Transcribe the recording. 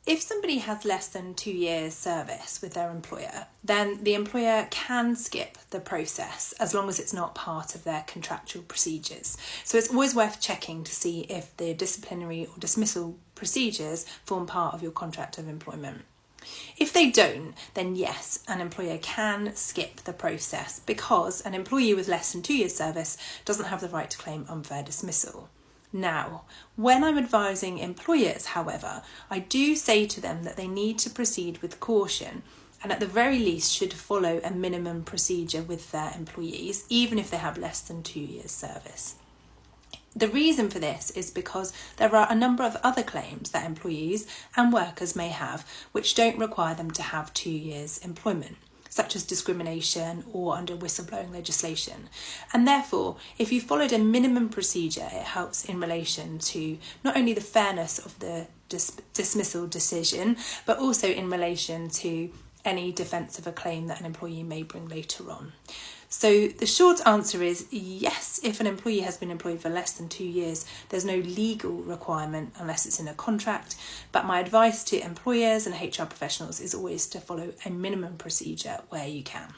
If somebody has less than 2 years service with their employer, then the employer can skip the process as long as it's not part of their contractual procedures. So it's always worth checking to see if the disciplinary or dismissal procedures form part of your contract of employment. If they don't, then yes, an employer can skip the process because an employee with less than 2 years service doesn't have the right to claim unfair dismissal. Now, when I'm advising employers, however, I do say to them that they need to proceed with caution and at the very least should follow a minimum procedure with their employees, even if they have less than 2 years service. The reason for this is because there are a number of other claims that employees and workers may have which don't require them to have 2 years employment, such as discrimination or under whistleblowing legislation. And therefore, if you followed a minimum procedure, it helps in relation to not only the fairness of the dismissal decision, but also in relation to any defence of a claim that an employee may bring later on. So the short answer is yes, if an employee has been employed for less than 2 years, there's no legal requirement unless it's in a contract. But my advice to employers and HR professionals is always to follow a minimum procedure where you can.